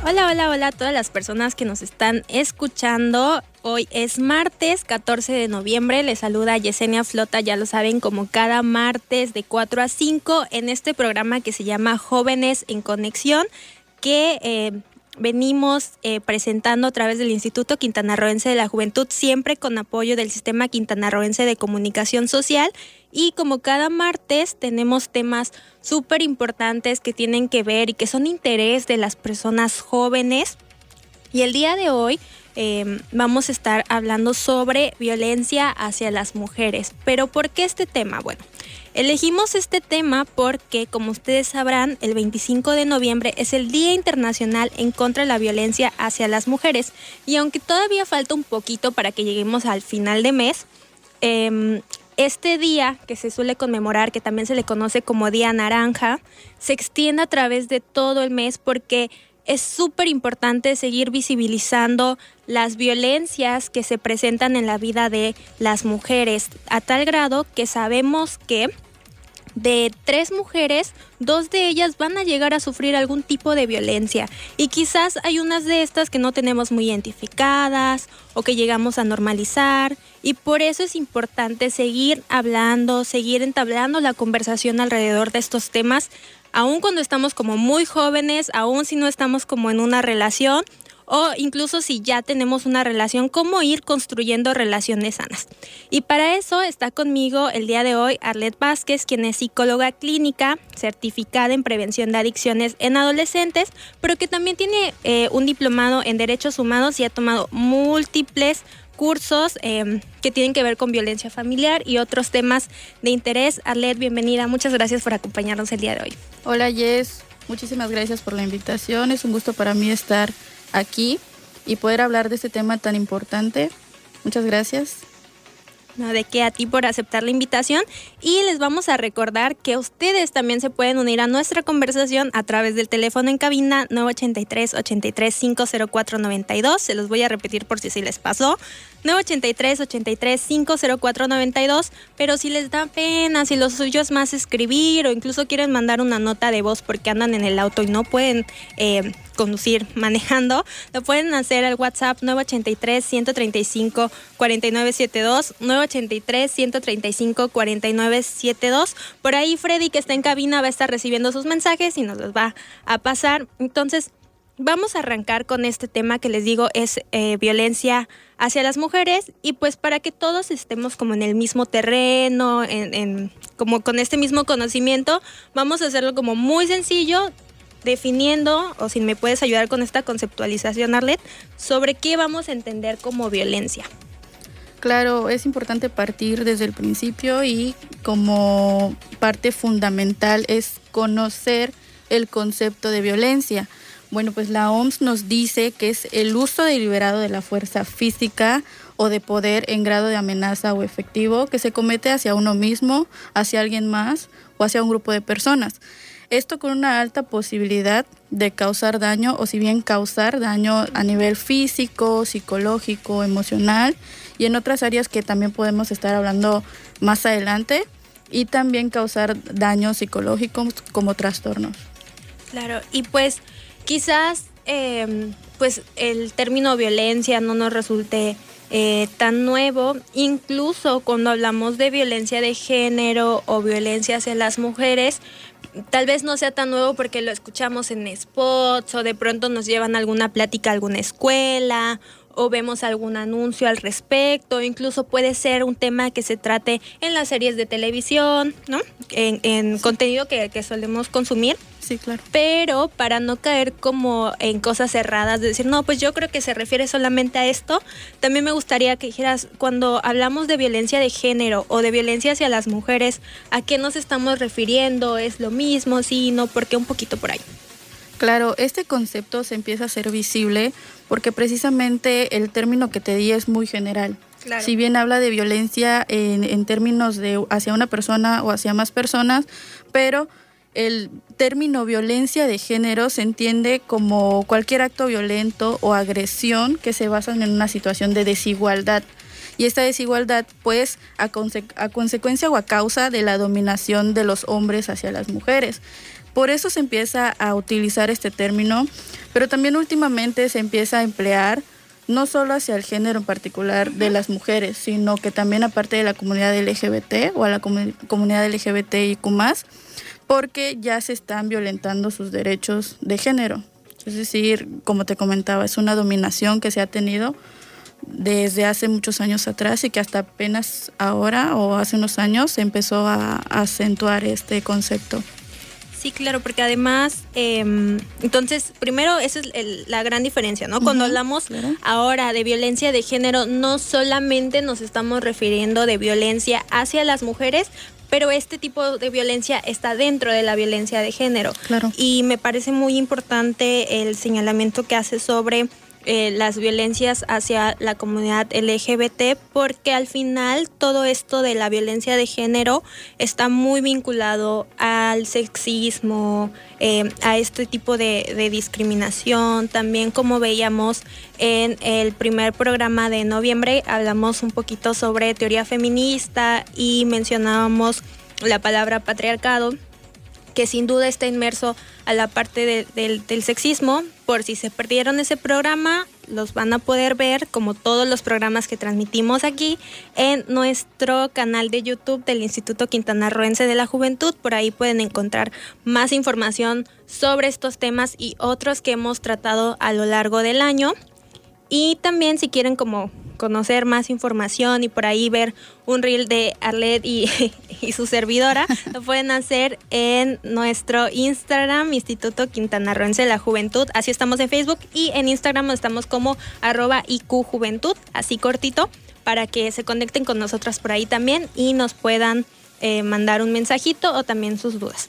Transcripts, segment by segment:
Hola, hola, hola a todas las personas que nos están escuchando. Hoy es martes 14 de noviembre. Les saluda Yesenia Flota, ya lo saben, como cada martes de 4 a 5 en este programa que se llama Jóvenes en Conexión, que venimos presentando a través del Instituto Quintanarroense de la Juventud, siempre con apoyo del Sistema Quintanarroense de Comunicación Social. Y como cada martes tenemos temas súper importantes que tienen que ver y que son interés de las personas jóvenes. Y el día de hoy vamos a estar hablando sobre violencia hacia las mujeres. ¿Pero por qué este tema? Bueno, elegimos este tema porque, como ustedes sabrán, el 25 de noviembre es el Día Internacional en contra de la violencia hacia las mujeres. Y aunque todavía falta un poquito para que lleguemos al final de mes, este día que se suele conmemorar, que también se le conoce como Día Naranja, se extiende a través de todo el mes porque es súper importante seguir visibilizando las violencias que se presentan en la vida de las mujeres, a tal grado que sabemos que de 3 mujeres, 2 de ellas van a llegar a sufrir algún tipo de violencia. Y quizás hay unas de estas que no tenemos muy identificadas o que llegamos a normalizar. Y por eso es importante seguir hablando, seguir entablando la conversación alrededor de estos temas, aun cuando estamos como muy jóvenes, aun si no estamos como en una relación, o incluso si ya tenemos una relación, cómo ir construyendo relaciones sanas. Y para eso está conmigo el día de hoy Arlet Vázquez, quien es psicóloga clínica, certificada en prevención de adicciones en adolescentes, pero que también tiene un diplomado en derechos humanos y ha tomado múltiples cursos que tienen que ver con violencia familiar y otros temas de interés. Arlet, bienvenida, muchas gracias por acompañarnos el día de hoy. Hola Jess, muchísimas gracias por la invitación, es un gusto para mí estar aquí y poder hablar de este tema tan importante. Muchas gracias. No, de qué, a ti por aceptar la invitación, y les vamos a recordar que ustedes también se pueden unir a nuestra conversación a través del teléfono en cabina 983-83-504-92. Se los voy a repetir por si se les pasó, 983-83-504-92, pero si les da pena, si lo suyo es más escribir o incluso quieren mandar una nota de voz porque andan en el auto y no pueden conducir manejando, lo pueden hacer al WhatsApp 983-135-4972, 983-135-4972. Por ahí Freddy, que está en cabina, va a estar recibiendo sus mensajes y nos los va a pasar. Entonces, vamos a arrancar con este tema que les digo es violencia hacia las mujeres, y pues para que todos estemos como en el mismo terreno, como con este mismo conocimiento, vamos a hacerlo como muy sencillo, definiendo, o si me puedes ayudar con esta conceptualización, Arlet, sobre qué vamos a entender como violencia. Claro, es importante partir desde el principio y como parte fundamental es conocer el concepto de violencia. Bueno, pues la OMS nos dice que es el uso deliberado de la fuerza física o de poder en grado de amenaza o efectivo que se comete hacia uno mismo, hacia alguien más o hacia un grupo de personas. Esto con una alta posibilidad de causar daño, o si bien causar daño a nivel físico, psicológico, emocional, y en otras áreas que también podemos estar hablando más adelante, y también causar daños psicológicos como trastornos. Claro, y pues quizás pues el término violencia no nos resulte tan nuevo, incluso cuando hablamos de violencia de género o violencia hacia las mujeres, tal vez no sea tan nuevo porque lo escuchamos en spots o de pronto nos llevan a alguna plática a alguna escuela o vemos algún anuncio al respecto, incluso puede ser un tema que se trate en las series de televisión, ¿no? En contenido que solemos consumir. Sí, claro. Pero para no caer como en cosas cerradas, de decir, no, pues yo creo que se refiere solamente a esto, también me gustaría que dijeras, cuando hablamos de violencia de género o de violencia hacia las mujeres, ¿a qué nos estamos refiriendo? ¿Es lo mismo? Sí, no, ¿por qué un poquito por ahí? Claro, este concepto se empieza a ser visible porque precisamente el término que te di es muy general. Claro. Si bien habla de violencia en términos de hacia una persona o hacia más personas, pero el término violencia de género se entiende como cualquier acto violento o agresión que se basan en una situación de desigualdad. Y esta desigualdad, pues, a consecuencia o a causa de la dominación de los hombres hacia las mujeres. Por eso se empieza a utilizar este término, pero también últimamente se empieza a emplear no solo hacia el género en particular de las mujeres, sino que también aparte de la comunidad LGBT o a la comunidad LGBTIQ+, porque ya se están violentando sus derechos de género. Es decir, como te comentaba, es una dominación que se ha tenido desde hace muchos años atrás y que hasta apenas ahora o hace unos años se empezó a acentuar este concepto. Sí, claro, porque además, entonces, primero, esa es la gran diferencia, ¿no? Cuando hablamos ahora de violencia de género, no solamente nos estamos refiriendo de violencia hacia las mujeres, pero este tipo de violencia está dentro de la violencia de género. Claro. Y me parece muy importante el señalamiento que hace sobre las violencias hacia la comunidad LGBT, porque al final todo esto de la violencia de género está muy vinculado al sexismo, a este tipo de discriminación. También, como veíamos en el primer programa de noviembre, hablamos un poquito sobre teoría feminista y mencionábamos la palabra patriarcado, que sin duda está inmerso a la parte del sexismo. Por si se perdieron ese programa, los van a poder ver, como todos los programas que transmitimos aquí, en nuestro canal de YouTube del Instituto Quintanarroense de la Juventud. Por ahí pueden encontrar más información sobre estos temas y otros que hemos tratado a lo largo del año. Y también, si quieren como conocer más información y por ahí ver un reel de Arlet y su servidora, lo pueden hacer en nuestro Instagram, Instituto Quintanarroense de la Juventud. Así estamos en Facebook, y en Instagram estamos como @IQJuventud, así cortito, para que se conecten con nosotras por ahí también y nos puedan mandar un mensajito o también sus dudas.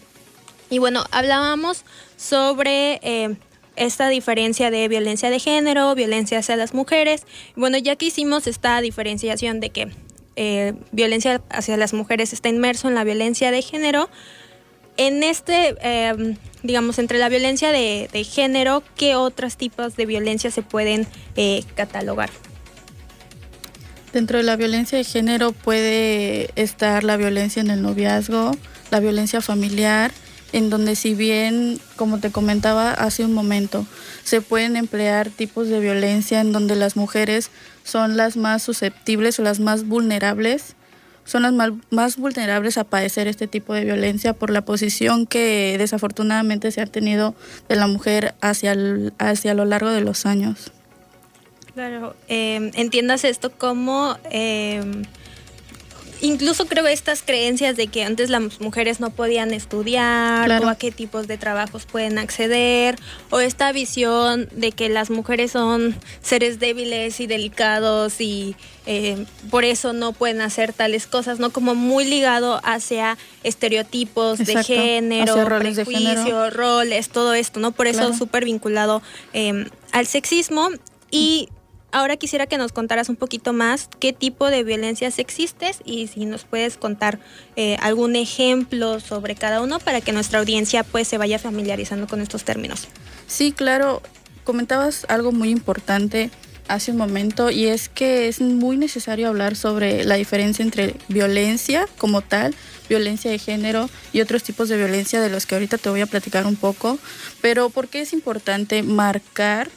Y bueno, hablábamos sobre esta diferencia de violencia de género, violencia hacia las mujeres. Bueno, ya que hicimos esta diferenciación de que violencia hacia las mujeres está inmerso en la violencia de género, en digamos, entre la violencia de género, ¿qué otros tipos de violencia se pueden catalogar? Dentro de la violencia de género puede estar la violencia en el noviazgo, la violencia familiar, en donde, si bien, como te comentaba hace un momento, se pueden emplear tipos de violencia en donde las mujeres son las más susceptibles o las más vulnerables, son las más vulnerables a padecer este tipo de violencia por la posición que desafortunadamente se ha tenido de la mujer hacia lo largo de los años. Claro, entiendas esto como incluso creo estas creencias de que antes las mujeres no podían estudiar, claro, o a qué tipos de trabajos pueden acceder, o esta visión de que las mujeres son seres débiles y delicados y por eso no pueden hacer tales cosas, ¿no? Como muy ligado hacia estereotipos, exacto, de género, prejuicio, roles, todo esto, ¿no? Por eso, claro, súper vinculado al sexismo. Y ahora quisiera que nos contaras un poquito más qué tipo de violencias existes y si nos puedes contar algún ejemplo sobre cada uno para que nuestra audiencia pues se vaya familiarizando con estos términos. Sí, claro. Comentabas algo muy importante hace un momento, y es que es muy necesario hablar sobre la diferencia entre violencia como tal, violencia de género y otros tipos de violencia de los que ahorita te voy a platicar un poco. Pero ¿por qué es importante marcar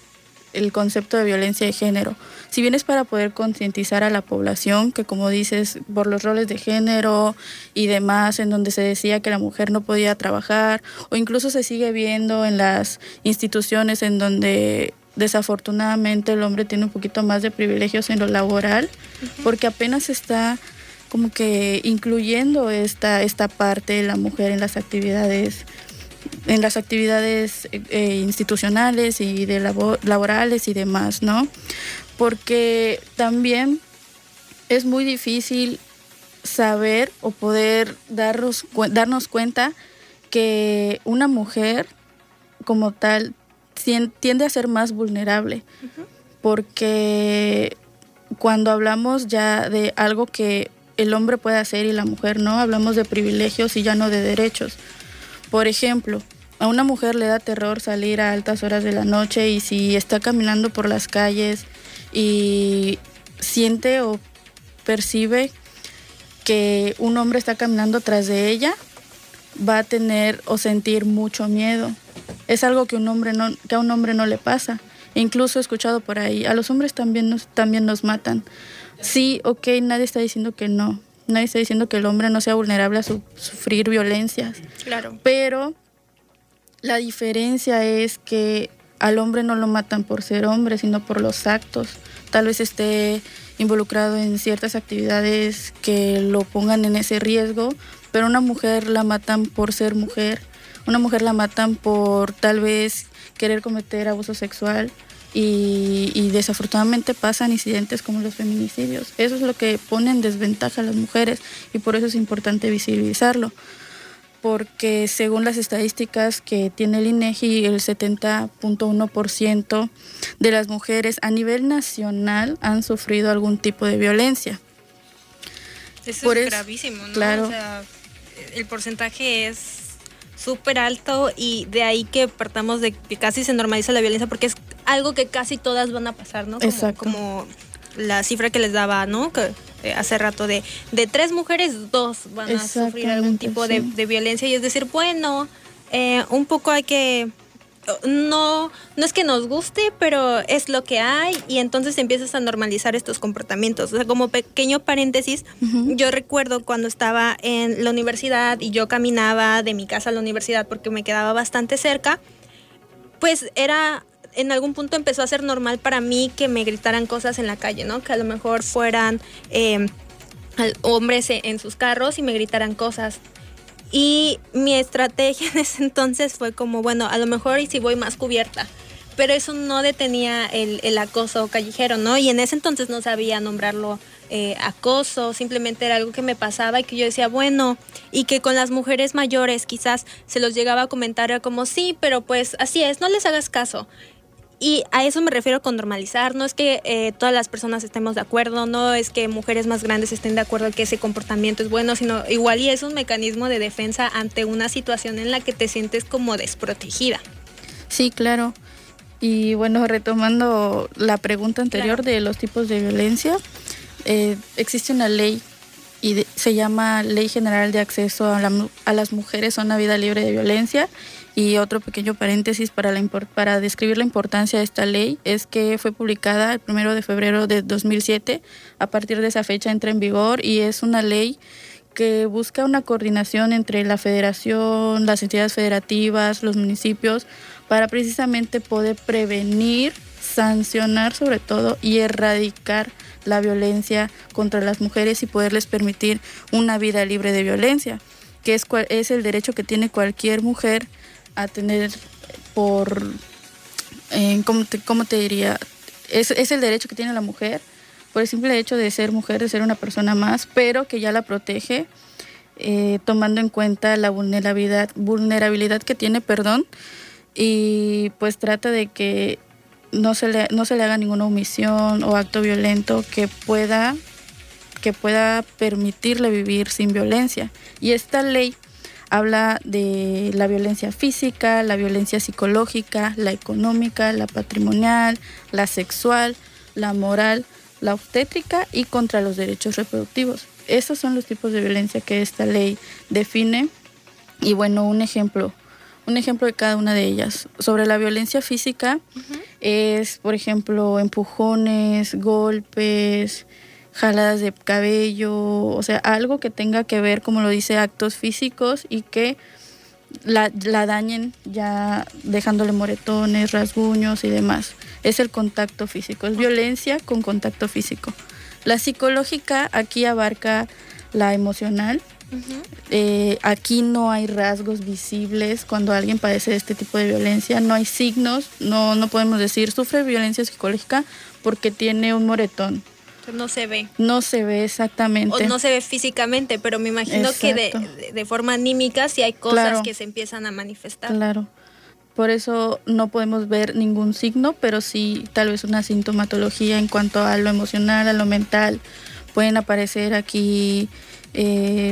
el concepto de violencia de género? Si bien es para poder concientizar a la población, que como dices, por los roles de género y demás, en donde se decía que la mujer no podía trabajar, o incluso se sigue viendo en las instituciones en donde desafortunadamente el hombre tiene un poquito más de privilegios en lo laboral, porque apenas está como que incluyendo esta parte de la mujer en las actividades institucionales y de laborales y demás, ¿no? Porque también es muy difícil saber o poder darnos cuenta que una mujer como tal tiende a ser más vulnerable, porque cuando hablamos ya de algo que el hombre puede hacer y la mujer no, hablamos de privilegios y ya no de derechos. Por ejemplo, a una mujer le da terror salir a altas horas de la noche, y si está caminando por las calles y siente o percibe que un hombre está caminando tras de ella, va a tener o sentir mucho miedo. Es algo que a un hombre no le pasa. Incluso he escuchado por ahí, a los hombres también nos matan. Sí, ok, nadie está diciendo que no. Nadie está diciendo que el hombre no sea vulnerable a sufrir violencias. Claro. Pero la diferencia es que al hombre no lo matan por ser hombre, sino por los actos. Tal vez esté involucrado en ciertas actividades que lo pongan en ese riesgo, pero una mujer la matan por ser mujer. Una mujer la matan por tal vez querer cometer abuso sexual y desafortunadamente pasan incidentes como los feminicidios. Eso es lo que pone en desventaja a las mujeres y por eso es importante visibilizarlo. Porque según las estadísticas que tiene el INEGI, el 70.1% de las mujeres a nivel nacional han sufrido algún tipo de violencia. Eso es gravísimo, ¿no? Claro. O sea, el porcentaje es súper alto y de ahí que partamos de que casi se normaliza la violencia porque es algo que casi todas van a pasar, ¿no? Exacto. Como la cifra que les daba, ¿no? Que hace rato de 3 mujeres, 2 van a sufrir algún tipo de violencia y es decir, bueno, un poco hay que... No es que nos guste, pero es lo que hay y entonces empiezas a normalizar estos comportamientos. O sea, como pequeño paréntesis, yo recuerdo cuando estaba en la universidad y yo caminaba de mi casa a la universidad porque me quedaba bastante cerca, pues en algún punto empezó a ser normal para mí que me gritaran cosas en la calle, ¿no? Que a lo mejor fueran hombres en sus carros y me gritaran cosas. Y mi estrategia en ese entonces fue como, bueno, a lo mejor y si voy más cubierta, pero eso no detenía el acoso callejero, ¿no? Y en ese entonces no sabía nombrarlo acoso, simplemente era algo que me pasaba y que yo decía, bueno, y que con las mujeres mayores quizás se los llegaba a comentar, era como, sí, pero pues así es, no les hagas caso. Y a eso me refiero con normalizar, no es que todas las personas estemos de acuerdo, no es que mujeres más grandes estén de acuerdo que ese comportamiento es bueno, sino igual y es un mecanismo de defensa ante una situación en la que te sientes como desprotegida. Sí, claro. Y bueno, retomando la pregunta anterior de los tipos de violencia, existe una ley y se llama Ley General de Acceso a las Mujeres a una Vida Libre de Violencia. Y otro pequeño paréntesis para describir la importancia de esta ley es que fue publicada el 1 de febrero de 2007. A partir de esa fecha entra en vigor y es una ley que busca una coordinación entre la federación, las entidades federativas, los municipios, para precisamente poder prevenir, sancionar sobre todo y erradicar la violencia contra las mujeres y poderles permitir una vida libre de violencia, que es el derecho que tiene cualquier mujer a tener ¿cómo te diría? Es el derecho que tiene la mujer por el simple hecho de ser mujer, de ser una persona más, pero que ya la protege tomando en cuenta la vulnerabilidad que tiene, y pues trata de que no se le haga ninguna omisión o acto violento que pueda permitirle vivir sin violencia. Y esta ley habla de la violencia física, la violencia psicológica, la económica, la patrimonial, la sexual, la moral, la obstétrica y contra los derechos reproductivos. Esos son los tipos de violencia que esta ley define. Y bueno, un ejemplo de cada una de ellas. Sobre la violencia física es, por ejemplo, empujones, golpes, jaladas de cabello, o sea, algo que tenga que ver, como lo dice, actos físicos y que la dañen ya dejándole moretones, rasguños y demás. Es el contacto físico, es violencia con contacto físico. La psicológica aquí abarca la emocional. Aquí no hay rasgos visibles cuando alguien padece de este tipo de violencia, no hay signos, no podemos decir sufre violencia psicológica porque tiene un moretón. No se ve. No se ve exactamente. O no se ve físicamente, pero me imagino que de forma anímica sí hay cosas que se empiezan a manifestar. Claro. Por eso no podemos ver ningún signo, pero sí tal vez una sintomatología en cuanto a lo emocional, a lo mental. Pueden aparecer aquí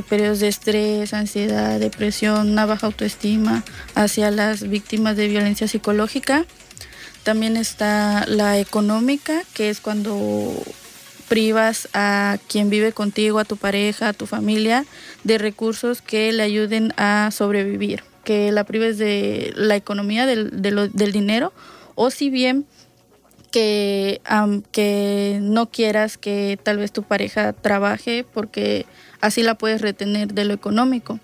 periodos de estrés, ansiedad, depresión, una baja autoestima hacia las víctimas de violencia psicológica. También está la económica, que es cuando privas a quien vive contigo, a tu pareja, a tu familia, de recursos que le ayuden a sobrevivir, que la prives de la economía del dinero, o si bien que no quieras que tal vez tu pareja trabaje porque así la puedes retener de lo económico.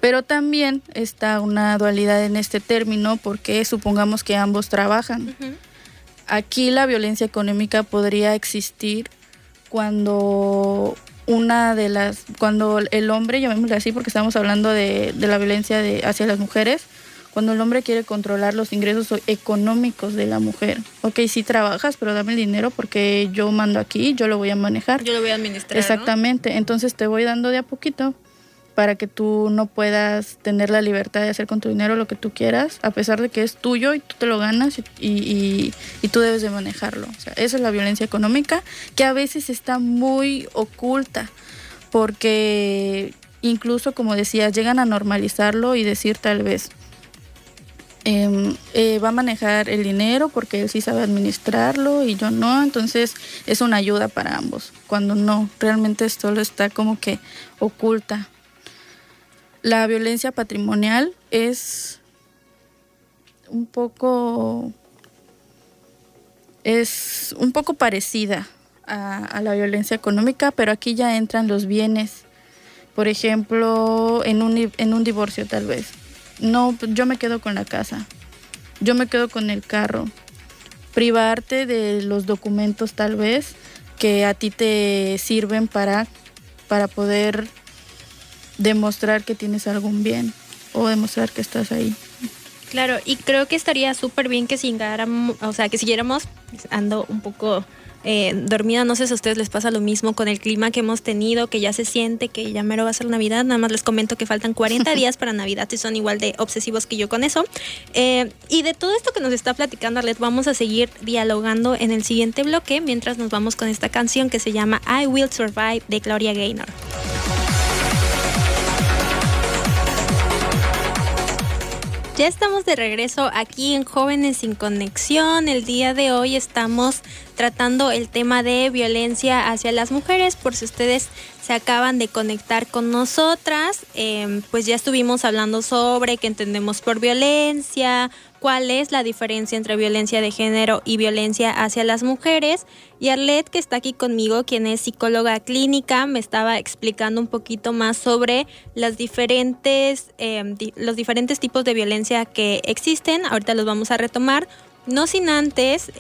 Pero también está una dualidad en este término porque supongamos que ambos trabajan. Uh-huh. Aquí la violencia económica podría existir cuando cuando el hombre, llamémosle así porque estamos hablando de la violencia hacia las mujeres, cuando el hombre quiere controlar los ingresos económicos de la mujer. Ok, sí trabajas, pero dame el dinero porque yo mando aquí, yo lo voy a manejar. Yo lo voy a administrar, exactamente, ¿no? Entonces te voy dando de a poquito para que tú no puedas tener la libertad de hacer con tu dinero lo que tú quieras, a pesar de que es tuyo y tú te lo ganas y tú debes de manejarlo. O sea, esa es la violencia económica, que a veces está muy oculta, porque incluso, como decías, llegan a normalizarlo y decir tal vez, va a manejar el dinero porque él sí sabe administrarlo y yo no, entonces es una ayuda para ambos, cuando no, realmente solo está como que oculta. La violencia patrimonial es un poco parecida a la violencia económica, pero aquí ya entran los bienes. Por ejemplo, en un divorcio tal vez. No, yo me quedo con la casa, yo me quedo con el carro. Privarte de los documentos tal vez que a ti te sirven para poder demostrar que tienes algún bien o demostrar que estás ahí. Claro, y creo que estaría súper bien que siguiéramos, ando un poco dormida, no sé si a ustedes les pasa lo mismo con el clima que hemos tenido, que ya se siente que ya mero va a ser Navidad. Nada más les comento que faltan 40 días para Navidad y son igual de obsesivos que yo con eso. Y de todo esto que nos está platicando Arlet, vamos a seguir dialogando en el siguiente bloque, mientras nos vamos con esta canción que se llama I Will Survive de Gloria Gaynor. Ya estamos de regreso aquí en Jóvenes sin Conexión. El día de hoy estamos tratando el tema de violencia hacia las mujeres. Por si ustedes se acaban de conectar con nosotras, pues ya estuvimos hablando sobre qué entendemos por violencia, cuál es la diferencia entre violencia de género y violencia hacia las mujeres. Y Arlet, que está aquí conmigo, quien es psicóloga clínica, me estaba explicando un poquito más sobre los diferentes tipos de violencia que existen. Ahorita los vamos a retomar. No sin antes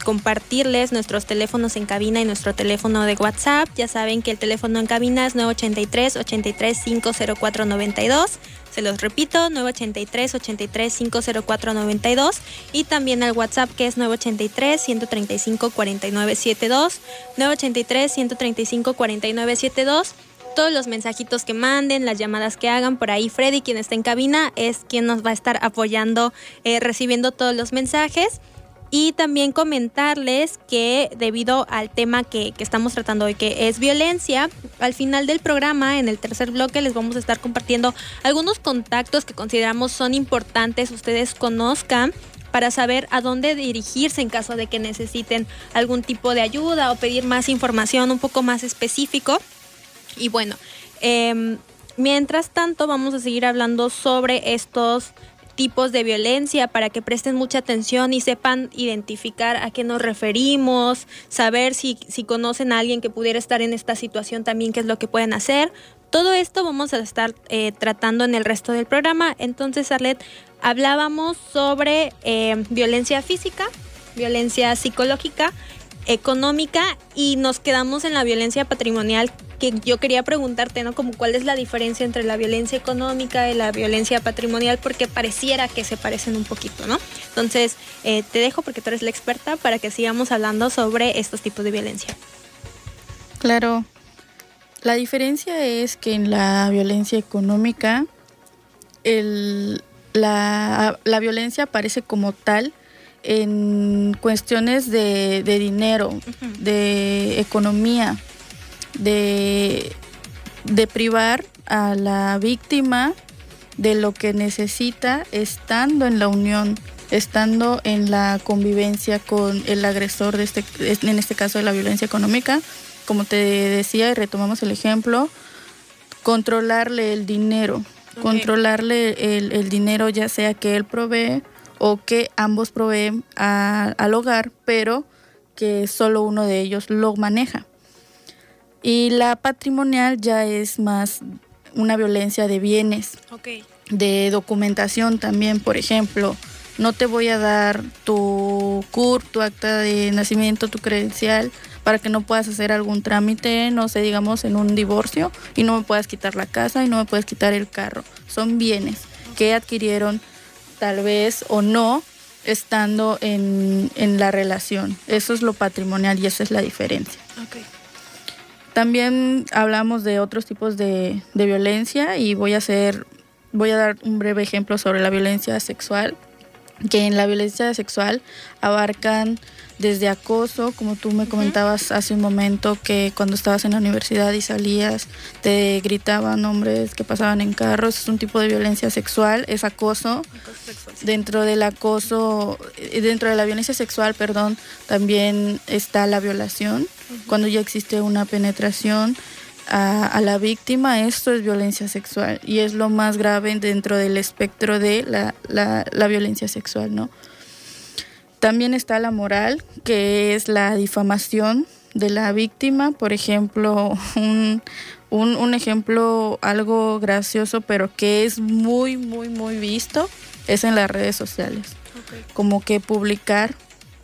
compartirles nuestros teléfonos en cabina y nuestro teléfono de WhatsApp. Ya saben que el teléfono en cabina es 983-83-504-92. Se los repito, 983-83-504-92. Y también al WhatsApp, que es 983-135-4972. 983-135-4972. Todos los mensajitos que manden, las llamadas que hagan por ahí. Freddy, quien está en cabina, es quien nos va a estar apoyando, recibiendo todos los mensajes. Y también comentarles que debido al tema que estamos tratando hoy, que es violencia, al final del programa, en el tercer bloque, les vamos a estar compartiendo algunos contactos que consideramos son importantes, ustedes conozcan, para saber a dónde dirigirse en caso de que necesiten algún tipo de ayuda o pedir más información un poco más específico. Y bueno, mientras tanto vamos a seguir hablando sobre estos tipos de violencia para que presten mucha atención y sepan identificar a qué nos referimos, saber si conocen a alguien que pudiera estar en esta situación también, qué es lo que pueden hacer. Todo esto vamos a estar tratando en el resto del programa. Entonces, Arlet, hablábamos sobre violencia física, violencia psicológica, económica, y nos quedamos en la violencia patrimonial, que yo quería preguntarte, ¿no? Como cuál es la diferencia entre la violencia económica y la violencia patrimonial, porque pareciera que se parecen un poquito, ¿no? Entonces, te dejo porque tú eres la experta para que sigamos hablando sobre estos tipos de violencia. Claro. La diferencia es que en la violencia económica, la violencia aparece como tal en cuestiones de dinero, uh-huh, de economía, de privar a la víctima de lo que necesita estando en la unión, estando en la convivencia con el agresor, en este caso de la violencia económica. Como te decía, y retomamos el ejemplo, controlarle el dinero, controlarle el dinero, ya sea que él provee o que ambos proveen al hogar, pero que solo uno de ellos lo maneja. Y la patrimonial ya es más una violencia de bienes, de documentación también. Por ejemplo, no te voy a dar tu CURP, tu acta de nacimiento, tu credencial, para que no puedas hacer algún trámite, no sé, digamos en un divorcio, y no me puedas quitar la casa y no me puedes quitar el carro. Son bienes que adquirieron tal vez o no estando en la relación. Eso es lo patrimonial y esa es la diferencia. También hablamos de otros tipos de violencia y voy a dar un breve ejemplo sobre la violencia sexual, que en la violencia sexual abarcan desde acoso, como tú me comentabas hace un momento, que cuando estabas en la universidad y salías te gritaban hombres que pasaban en carros. Es un tipo de violencia sexual, es acoso. Sexual, sí. Dentro de la violencia sexual, también está la violación. Cuando ya existe una penetración a la víctima, esto es violencia sexual y es lo más grave dentro del espectro de la violencia sexual, ¿no? También está la moral, que es la difamación de la víctima. Por ejemplo, un ejemplo algo gracioso, pero que es muy, muy, muy visto, es en las redes sociales. Como que publicar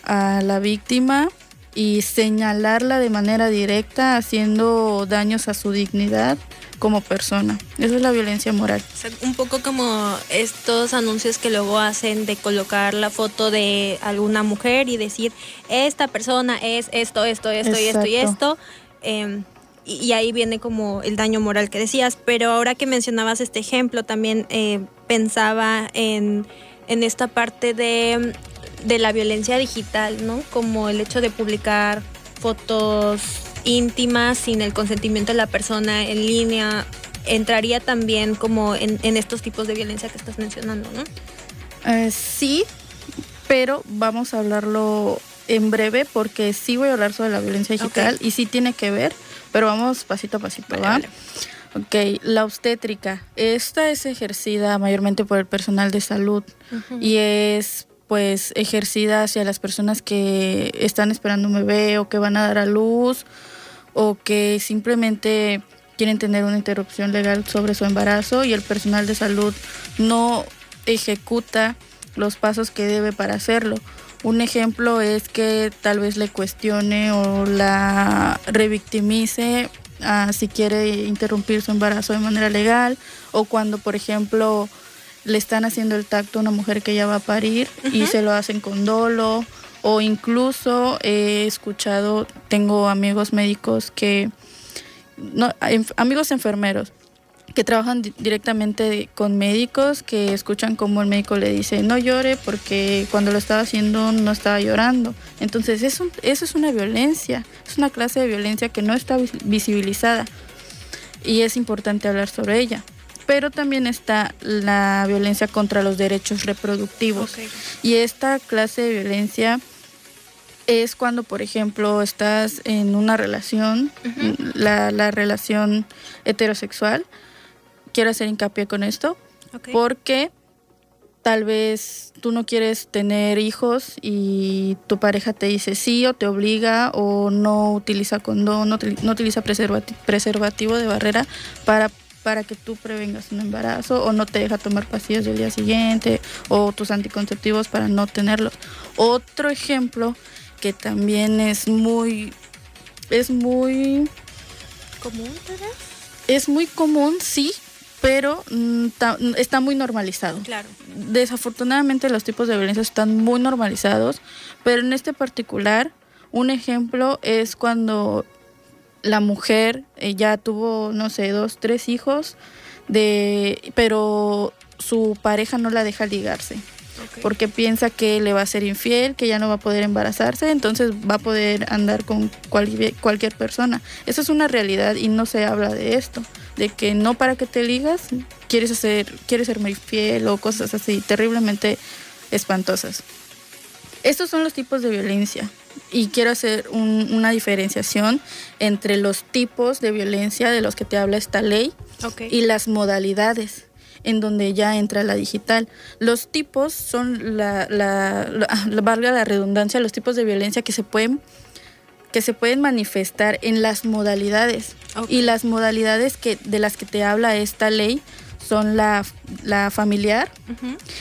a la víctima y señalarla de manera directa, haciendo daños a su dignidad como persona. Eso es la violencia moral. O sea, un poco como estos anuncios que luego hacen de colocar la foto de alguna mujer y decir, esta persona es esto, y esto, y esto. Y ahí viene como el daño moral que decías. Pero ahora que mencionabas este ejemplo, también pensaba en esta parte de la violencia digital, ¿no? Como el hecho de publicar fotos íntimas sin el consentimiento de la persona en línea, entraría también como en estos tipos de violencia que estás mencionando, ¿no? Sí, pero vamos a hablarlo en breve, porque sí voy a hablar sobre la violencia digital y sí tiene que ver, pero vamos pasito a pasito, ¿va? Vale. La obstétrica, esta es ejercida mayormente por el personal de salud y es pues ejercida hacia las personas que están esperando un bebé o que van a dar a luz o que simplemente quieren tener una interrupción legal sobre su embarazo y el personal de salud no ejecuta los pasos que debe para hacerlo. Un ejemplo es que tal vez le cuestione o la revictimice si quiere interrumpir su embarazo de manera legal, o cuando, por ejemplo, le están haciendo el tacto a una mujer que ya va a parir y se lo hacen con dolo, o incluso he escuchado, tengo amigos médicos amigos enfermeros que trabajan directamente con médicos, que escuchan como el médico le dice no llore porque cuando lo estaba haciendo no estaba llorando. Entonces eso es una violencia, es una clase de violencia que no está visibilizada y es importante hablar sobre ella. Pero también está la violencia contra los derechos reproductivos. Y esta clase de violencia es cuando, por ejemplo, estás en una relación, la relación heterosexual. Quiero hacer hincapié con esto, porque tal vez tú no quieres tener hijos y tu pareja te dice sí, o te obliga, o no utiliza condón, no utiliza preservativo de barrera para que tú prevengas un embarazo, o no te deja tomar pastillas del día siguiente, o tus anticonceptivos para no tenerlos. Otro ejemplo que también es muy común, ¿verdad? Es muy común, sí, pero está muy normalizado. Claro. Desafortunadamente los tipos de violencia están muy normalizados, pero en este particular, un ejemplo es cuando la mujer ya tuvo, 2, 3 hijos, pero su pareja no la deja ligarse. porque piensa que le va a ser infiel, que ya no va a poder embarazarse, entonces va a poder andar con cualquier persona. Eso es una realidad y no se habla de esto, de que no para que te ligas quieres ser muy fiel o cosas así terriblemente espantosas. Estos son los tipos de violencia y quiero hacer una diferenciación entre los tipos de violencia de los que te habla esta ley y las modalidades en donde ya entra la digital. Los tipos son valga la redundancia, los tipos de violencia que se pueden manifestar en las modalidades. Y las modalidades de las que te habla esta ley son la familiar.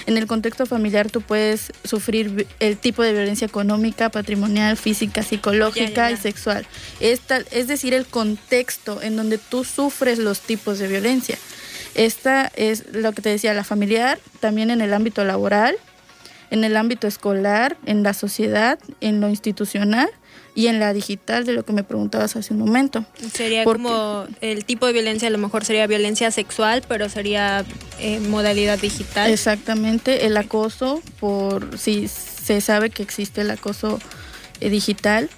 En el contexto familiar tú puedes sufrir el tipo de violencia económica, patrimonial, física, psicológica y sexual. Es decir, el contexto en donde tú sufres los tipos de violencia. Esta es lo que te decía, la familiar, también en el ámbito laboral, en el ámbito escolar, en la sociedad, en lo institucional y en la digital, de lo que me preguntabas hace un momento. Sería como el tipo de violencia, a lo mejor sería violencia sexual, pero sería modalidad digital. Exactamente, el acoso, si se sabe que existe el acoso digital.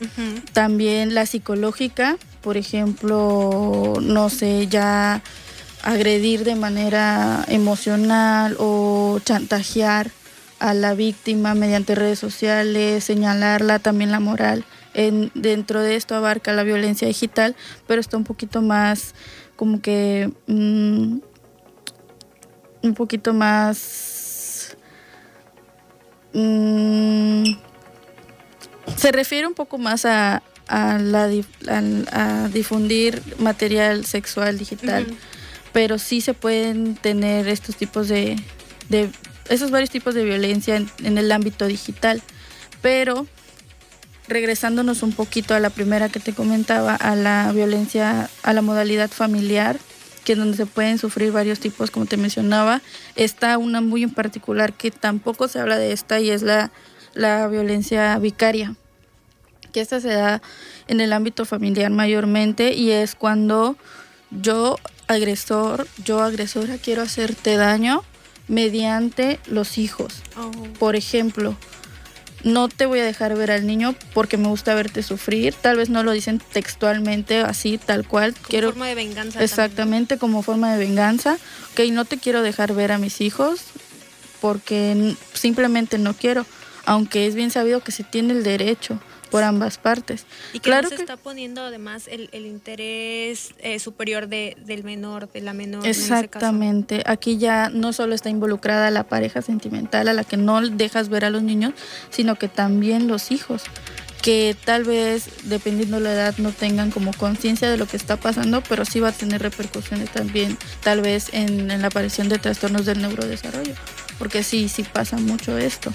También la psicológica, por ejemplo, no sé, ya agredir de manera emocional o chantajear a la víctima mediante redes sociales, señalarla, también la moral. Dentro de esto abarca la violencia digital, pero está un poquito más como que un poquito más se refiere un poco más a difundir material sexual digital, pero sí se pueden tener estos tipos esos varios tipos de violencia en el ámbito digital. Pero regresándonos un poquito a la primera que te comentaba, a la violencia, a la modalidad familiar, que es donde se pueden sufrir varios tipos, como te mencionaba, está una muy en particular que tampoco se habla de esta, y es la violencia vicaria, que esta se da en el ámbito familiar mayormente, y es cuando yo agresora quiero hacerte daño mediante los hijos. Por ejemplo, no te voy a dejar ver al niño porque me gusta verte sufrir. Tal vez no lo dicen textualmente así, tal cual. Como forma de venganza. Exactamente, también. Como forma de venganza. Ok, no te quiero dejar ver a mis hijos porque simplemente no quiero. Aunque es bien sabido que se tiene el derecho por ambas partes. Y que claro, no se está poniendo además el interés superior del menor, de la menor. Exactamente. En ese caso. Aquí ya no solo está involucrada la pareja sentimental a la que no dejas ver a los niños, sino que también los hijos, que tal vez, dependiendo de la edad, no tengan como conciencia de lo que está pasando, pero sí va a tener repercusiones también, tal vez en la aparición de trastornos del neurodesarrollo, porque sí pasa mucho esto.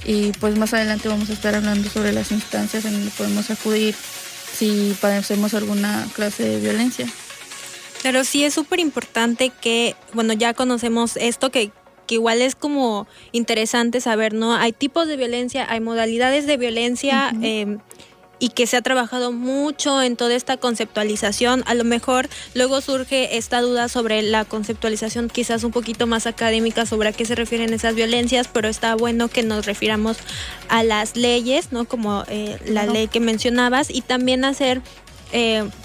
Y pues más adelante vamos a estar hablando sobre las instancias en donde podemos acudir si padecemos alguna clase de violencia. Pero sí es súper importante que, bueno, ya conocemos esto, que igual es como interesante saber, ¿no? Hay tipos de violencia, hay modalidades de violencia, y que se ha trabajado mucho en toda esta conceptualización. A lo mejor luego surge esta duda sobre la conceptualización quizás un poquito más académica sobre a qué se refieren esas violencias, pero está bueno que nos refiramos a las leyes, ¿no? Como la ley que mencionabas, y también hacer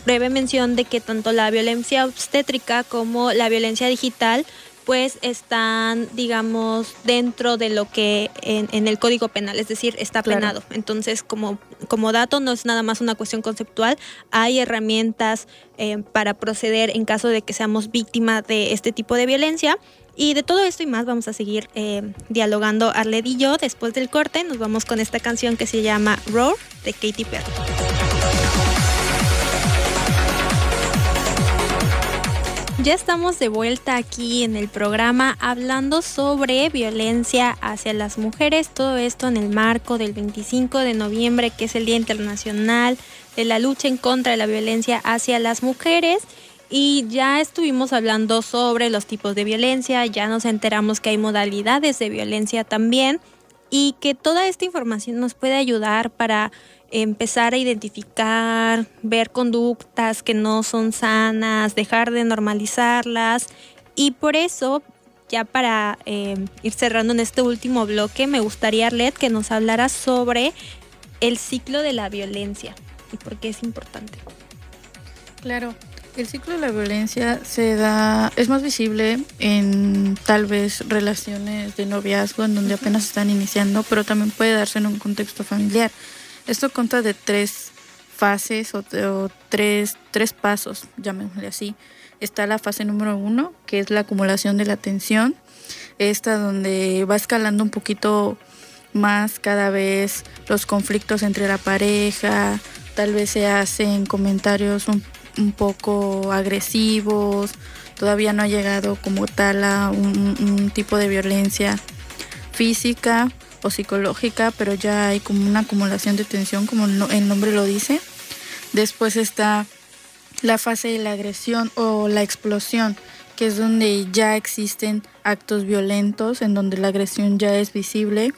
breve mención de que tanto la violencia obstétrica como la violencia digital pues están, digamos, dentro de lo que en el Código Penal, es decir, está penado. Claro. Entonces, como dato, no es nada más una cuestión conceptual, hay herramientas para proceder en caso de que seamos víctimas de este tipo de violencia. Y de todo esto y más vamos a seguir dialogando Arlet y yo. Después del corte nos vamos con esta canción que se llama Roar, de Katy Perry. Ya estamos de vuelta aquí en el programa hablando sobre violencia hacia las mujeres, todo esto en el marco del 25 de noviembre, que es el Día Internacional de la Lucha en contra de la Violencia hacia las Mujeres. Y ya estuvimos hablando sobre los tipos de violencia, ya nos enteramos que hay modalidades de violencia también, y que toda esta información nos puede ayudar para empezar a identificar, ver conductas que no son sanas, dejar de normalizarlas. Y por eso ya para ir cerrando en este último bloque, me gustaría, Arlet, que nos hablara sobre el ciclo de la violencia y por qué es importante. Claro, el ciclo de la violencia es más visible en tal vez relaciones de noviazgo en donde apenas están iniciando, pero también puede darse en un contexto familiar. Esto consta de 3 fases o tres pasos, llamémosle así. Está la fase número 1, que es la acumulación de la tensión. Esta donde va escalando un poquito más cada vez los conflictos entre la pareja, tal vez se hacen comentarios un poco agresivos, todavía no ha llegado como tal a un tipo de violencia física o psicológica, pero ya hay como una acumulación de tensión, como el nombre lo dice. Después está la fase de la agresión o la explosión, que es donde ya existen actos violentos, en donde la agresión ya es visible,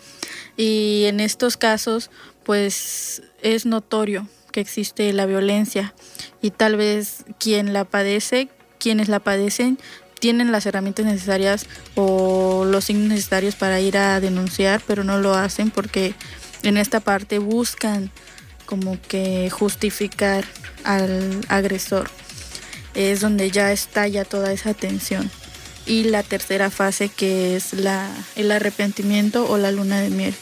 y en estos casos pues es notorio que existe la violencia y tal vez quienes la padecen tienen las herramientas necesarias o los signos necesarios para ir a denunciar, pero no lo hacen porque en esta parte buscan como que justificar al agresor. Es donde ya estalla toda esa tensión. Y la tercera fase, que es el arrepentimiento o la luna de miel,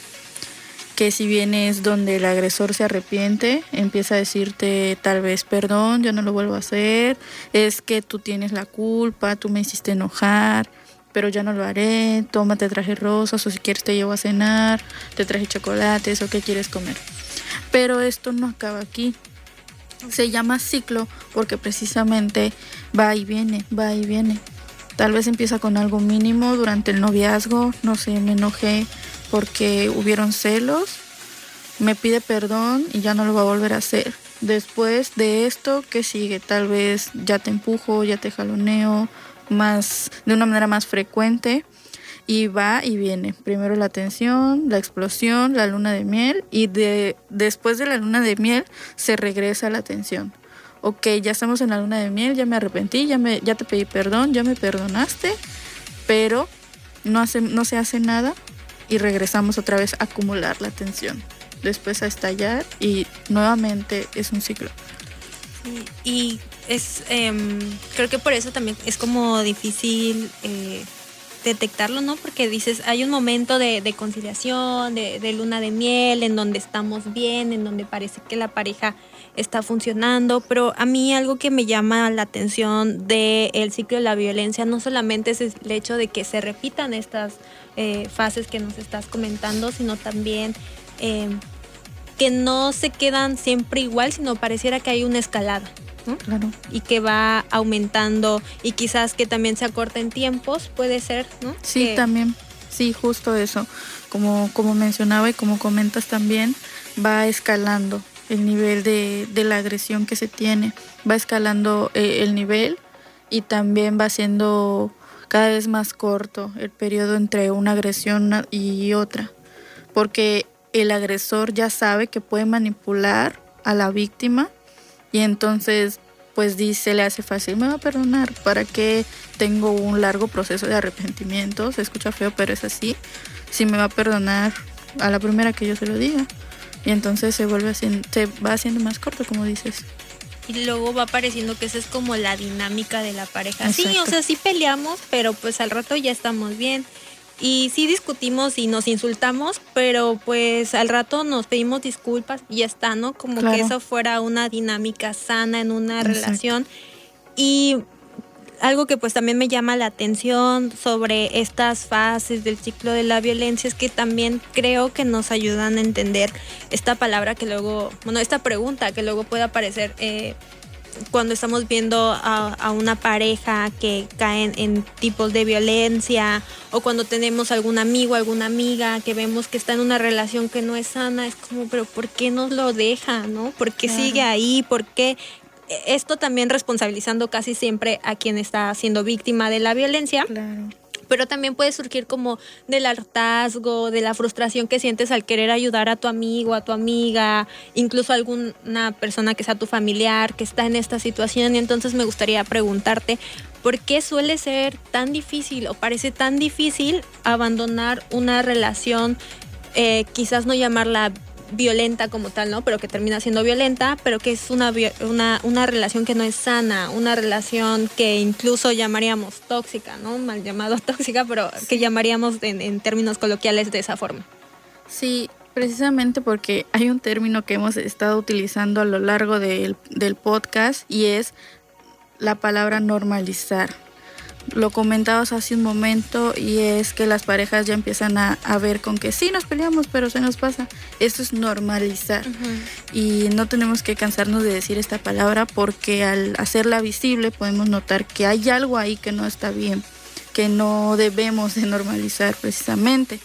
que si bien es donde el agresor se arrepiente, empieza a decirte tal vez perdón, yo no lo vuelvo a hacer, es que tú tienes la culpa, tú me hiciste enojar, pero ya no lo haré, toma, te traje rosas, o si quieres te llevo a cenar, te traje chocolates, o qué quieres comer. Pero esto no acaba aquí. Se llama ciclo porque precisamente va y viene, va y viene. Tal vez empieza con algo mínimo durante el noviazgo, no sé, me enojé porque hubieron celos, me pide perdón y ya no lo va a volver a hacer. Después de esto, ¿qué sigue? Tal vez ya te empujo, ya te jaloneo, de una manera más frecuente, y va y viene. Primero la tensión, la explosión, la luna de miel, y después de la luna de miel se regresa la tensión. Ok, ya estamos en la luna de miel, ya me arrepentí, ya te pedí perdón, ya me perdonaste, pero no se hace nada y regresamos otra vez a acumular la tensión. Después a estallar y nuevamente es un ciclo. Y es creo que por eso también es como difícil detectarlo, ¿no? Porque dices, hay un momento de conciliación, de luna de miel, en donde estamos bien, en donde parece que la pareja está funcionando, pero a mí algo que me llama la atención del ciclo de la violencia no solamente es el hecho de que se repitan estas fases que nos estás comentando, sino también que no se quedan siempre igual, sino pareciera que hay una escalada, ¿no? Claro. Y que va aumentando y quizás que también se acorten tiempos, puede ser, ¿no? Sí, también, sí, justo eso. Como mencionaba y como comentas también, va escalando el nivel de la agresión que se tiene, va escalando el nivel y también va siendo cada vez más corto el periodo entre una agresión y otra, porque el agresor ya sabe que puede manipular a la víctima y entonces pues se le hace fácil, me va a perdonar, ¿para qué tengo un largo proceso de arrepentimiento? Se escucha feo, pero es así. Si me va a perdonar a la primera que yo se lo diga. Y entonces se va haciendo más corto, como dices. Y luego va pareciendo que esa es como la dinámica de la pareja. Exacto. Sí, o sea, sí peleamos, pero pues al rato ya estamos bien. Y sí discutimos y nos insultamos, pero pues al rato nos pedimos disculpas y ya está, ¿no? Como claro. que eso fuera una dinámica sana en una Exacto. relación. Y algo que pues también me llama la atención sobre estas fases del ciclo de la violencia es que también creo que nos ayudan a entender esta palabra que luego, esta pregunta que luego puede aparecer cuando estamos viendo a una pareja que caen en tipos de violencia, o cuando tenemos algún amigo, alguna amiga que vemos que está en una relación que no es sana, es como, pero ¿por qué nos lo deja, no? ¿Por qué Claro. sigue ahí? ¿Por qué? Esto también responsabilizando casi siempre a quien está siendo víctima de la violencia. Claro. pero también puede surgir como del hartazgo, de la frustración que sientes al querer ayudar a tu amigo, a tu amiga, incluso a alguna persona que sea tu familiar que está en esta situación. Y entonces me gustaría preguntarte, ¿por qué suele ser tan difícil o parece tan difícil abandonar una relación, quizás no llamarla violenta como tal, ¿no? Pero que termina siendo violenta, pero que es una relación que no es sana, una relación que incluso llamaríamos tóxica, ¿no? Mal llamado tóxica, pero que llamaríamos en términos coloquiales de esa forma. Sí, precisamente porque hay un término que hemos estado utilizando a lo largo del podcast y es la palabra normalizar. Lo comentabas hace un momento y es que las parejas ya empiezan a ver con que sí nos peleamos, pero se nos pasa. Esto es normalizar. Y no tenemos que cansarnos de decir esta palabra porque al hacerla visible podemos notar que hay algo ahí que no está bien, que no debemos de normalizar precisamente.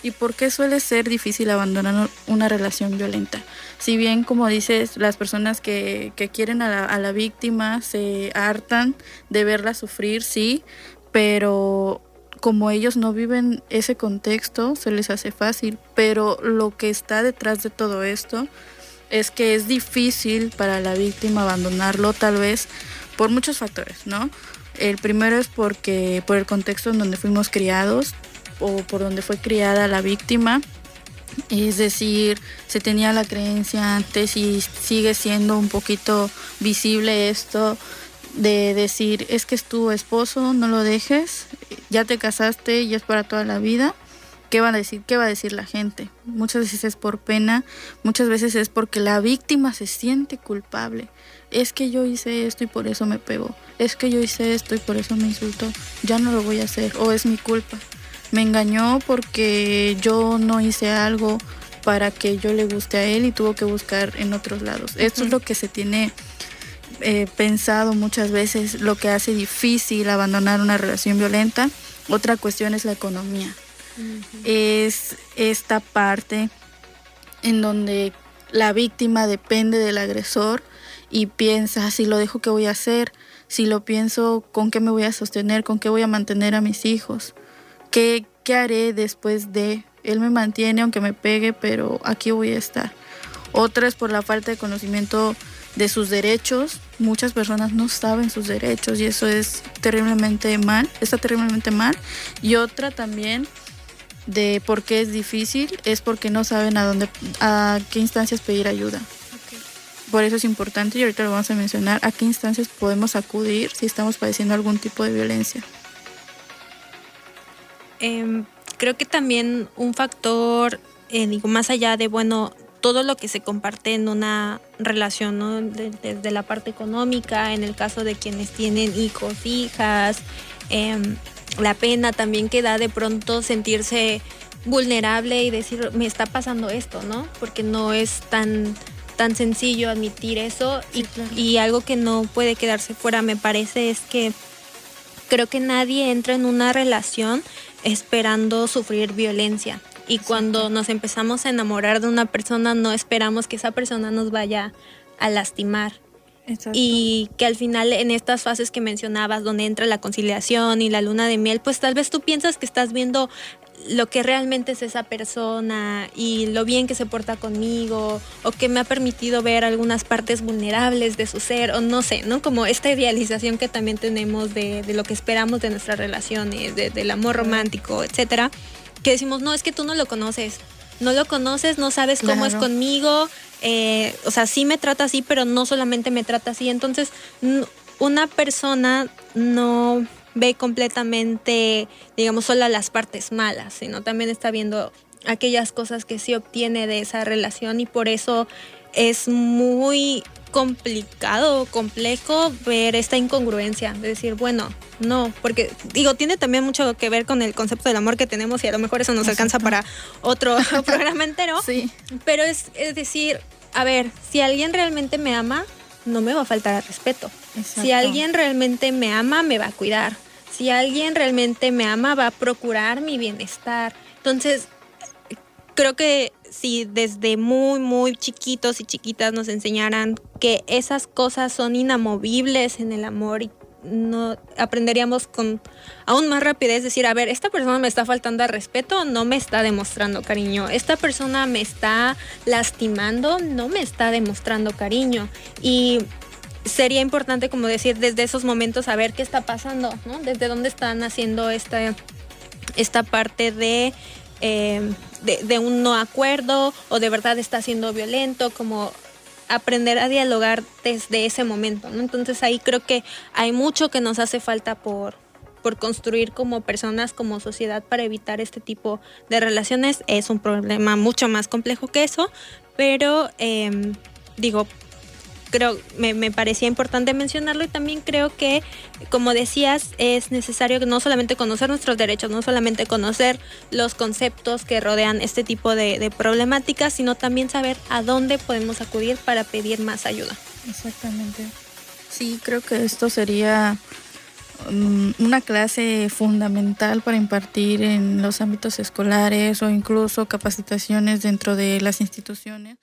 ¿Y por qué suele ser difícil abandonar una relación violenta? Si bien, como dices, las personas que quieren a la víctima se hartan de verla sufrir, sí, pero como ellos no viven ese contexto, se les hace fácil. Pero lo que está detrás de todo esto es que es difícil para la víctima abandonarlo, tal vez por muchos factores, ¿no? El primero es por el contexto en donde fuimos criados, o por donde fue criada la víctima, es decir, se tenía la creencia antes y sigue siendo un poquito visible esto de decir, es que es tu esposo, no lo dejes, ya te casaste y es para toda la vida. ¿Qué va a decir? ¿Qué va a decir la gente? Muchas veces es por pena, muchas veces es porque la víctima se siente culpable. Es que yo hice esto y por eso me pegó, es que yo hice esto y por eso me insultó, ya no lo voy a hacer, o es mi culpa. Me engañó porque yo no hice algo para que yo le guste a él y tuvo que buscar en otros lados. Esto es lo que se tiene pensado muchas veces, lo que hace difícil abandonar una relación violenta. Otra cuestión es la economía. Es esta parte en donde la víctima depende del agresor y piensa, si lo dejo, ¿qué voy a hacer? Si lo pienso, ¿con qué me voy a sostener? ¿Con qué voy a mantener a mis hijos? ¿Qué haré después de? Él me mantiene aunque me pegue, pero aquí voy a estar. Otra es por la falta de conocimiento de sus derechos. Muchas personas no saben sus derechos y eso es terriblemente mal, está terriblemente mal. Y otra también de por qué es difícil es porque no saben a qué instancias pedir ayuda. Okay. Por eso es importante, y ahorita lo vamos a mencionar, a qué instancias podemos acudir si estamos padeciendo algún tipo de violencia. Creo que también un factor, más allá de, todo lo que se comparte en una relación, ¿no? Desde la parte económica, en el caso de quienes tienen hijos, hijas, la pena también que da de pronto sentirse vulnerable y decir, me está pasando esto, ¿no? Porque no es tan sencillo admitir eso. Sí, claro. Y algo que no puede quedarse fuera, me parece, es que creo que nadie entra en una relación esperando sufrir violencia. Y cuando nos empezamos a enamorar de una persona, no esperamos que esa persona nos vaya a lastimar. Exacto. Y que al final, en estas fases que mencionabas, donde entra la conciliación y la luna de miel, pues tal vez tú piensas que estás viendo lo que realmente es esa persona y lo bien que se porta conmigo, o que me ha permitido ver algunas partes vulnerables de su ser, o no sé, ¿no? Como esta idealización que también tenemos de lo que esperamos de nuestras relaciones, del amor romántico, etcétera, que decimos, no, es que tú no lo conoces, no sabes cómo es conmigo, sí me trata así, pero no solamente me trata así. Entonces, una persona no ve completamente, solo las partes malas, sino también está viendo aquellas cosas que sí obtiene de esa relación, y por eso es muy complicado, complejo ver esta incongruencia, de decir, no, porque tiene también mucho que ver con el concepto del amor que tenemos, y a lo mejor eso nos alcanza para otro programa entero. Sí. Pero es decir, a ver, si alguien realmente me ama, no me va a faltar al respeto. Exacto. Si alguien realmente me ama, me va a cuidar. Si alguien realmente me ama, va a procurar mi bienestar. Entonces, creo que si desde muy, muy chiquitos y chiquitas nos enseñaran que esas cosas son inamovibles en el amor y no aprenderíamos con aún más rapidez decir, a ver, esta persona me está faltando al respeto, no me está demostrando cariño. Esta persona me está lastimando, no me está demostrando cariño. Y sería importante como decir desde esos momentos a ver qué está pasando, ¿no? Desde dónde están haciendo esta parte de un no acuerdo, o de verdad está siendo violento, como aprender a dialogar desde ese momento, ¿no? Entonces ahí creo que hay mucho que nos hace falta por construir como personas, como sociedad, para evitar este tipo de relaciones. Es un problema mucho más complejo que eso, pero creo, me parecía importante mencionarlo, y también creo que, como decías, es necesario no solamente conocer nuestros derechos, no solamente conocer los conceptos que rodean este tipo de problemáticas, sino también saber a dónde podemos acudir para pedir más ayuda. Exactamente. Sí, creo que esto sería una clase fundamental para impartir en los ámbitos escolares o incluso capacitaciones dentro de las instituciones.